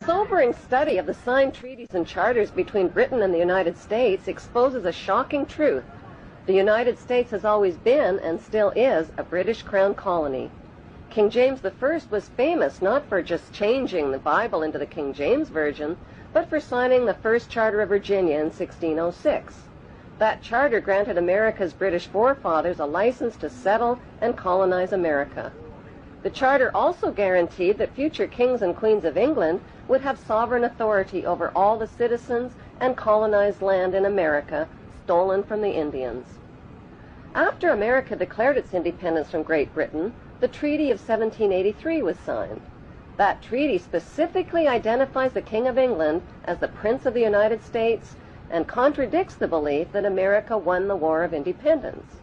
sobering study of the signed treaties and charters between Britain and the United States exposes a shocking truth. The United States has always been, and still is, a British Crown colony. King James I was famous not for just changing the Bible into the King James Version, but for signing the first Charter of Virginia in 1606. That charter granted America's British forefathers a license to settle and colonize America. The charter also guaranteed that future kings and queens of England would have sovereign authority over all the citizens and colonized land in America stolen from the Indians. After America declared its independence from Great Britain, the Treaty of 1783 was signed. That treaty specifically identifies the King of England as the Prince of the United States and contradicts the belief that America won the War of Independence.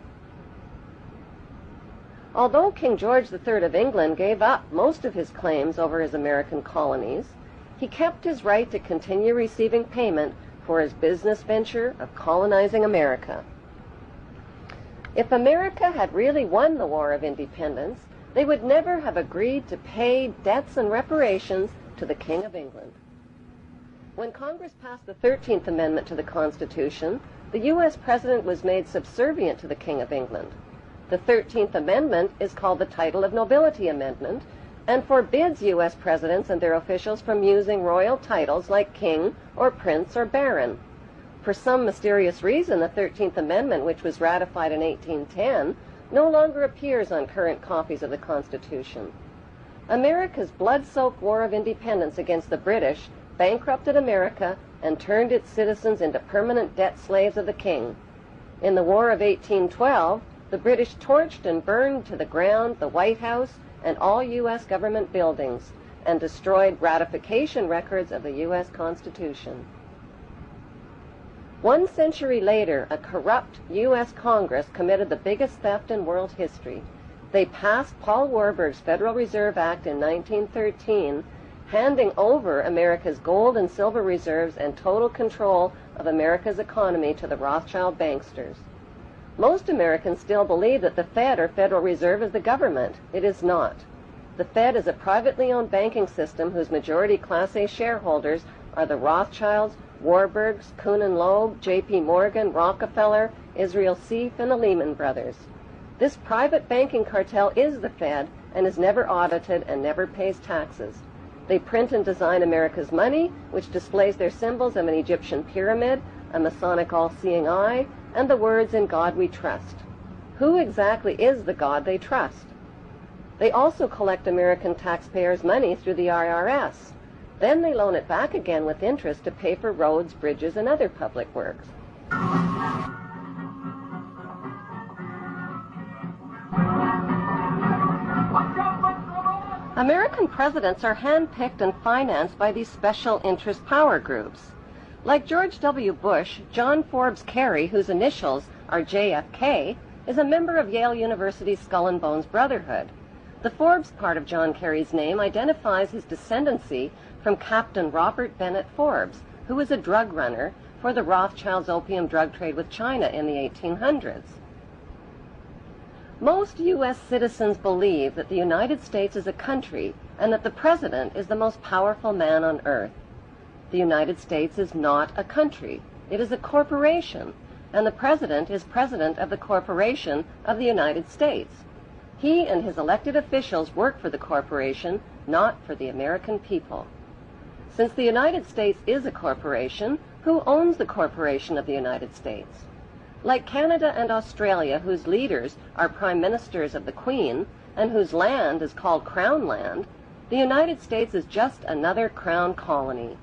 Although King George III of England gave up most of his claims over his American colonies, he kept his right to continue receiving payment for his business venture of colonizing America. If America had really won the War of Independence, they would never have agreed to pay debts and reparations to the King of England. When Congress passed the 13th Amendment to the Constitution, the U.S. President was made subservient to the King of England. The 13th Amendment is called the Title of Nobility Amendment and forbids U.S. presidents and their officials from using royal titles like king or prince or baron. For some mysterious reason, the 13th Amendment, which was ratified in 1810, no longer appears on current copies of the Constitution. America's blood-soaked War of Independence against the British bankrupted America and turned its citizens into permanent debt slaves of the king. In the War of 1812, the British torched and burned to the ground the White House and all U.S. government buildings and destroyed ratification records of the U.S. Constitution. 1 century later, a corrupt U.S. Congress committed the biggest theft in world history. They passed Paul Warburg's Federal Reserve Act in 1913, handing over America's gold and silver reserves and total control of America's economy to the Rothschild banksters. Most Americans still believe that the Fed or Federal Reserve is the government. It is not. The Fed is a privately owned banking system whose majority Class A shareholders are the Rothschilds, Warburgs, Kuhn and Loeb, J.P. Morgan, Rockefeller, Israel Seif, and the Lehman Brothers. This private banking cartel is the Fed and is never audited and never pays taxes. They print and design America's money, which displays their symbols of an Egyptian pyramid, a Masonic all-seeing eye, and the words, "In God we trust." Who exactly is the God they trust? They also collect American taxpayers' money through the IRS. Then they loan it back again with interest to pay for roads, bridges, and other public works. American presidents are handpicked and financed by these special interest power groups. Like George W. Bush, John Forbes Kerry, whose initials are JFK, is a member of Yale University's Skull and Bones Brotherhood. The Forbes part of John Kerry's name identifies his descendancy from Captain Robert Bennett Forbes, who was a drug runner for the Rothschilds' opium drug trade with China in the 1800s. Most U.S. citizens believe that the United States is a country and that the president is the most powerful man on earth. The United States is not a country. It is a corporation, and the president is president of the corporation of the United States. He and his elected officials work for the corporation, not for the American people. Since the United States is a corporation, who owns the corporation of the United States? Like Canada and Australia, whose leaders are prime ministers of the Queen and whose land is called Crown Land, the United States is just another crown colony.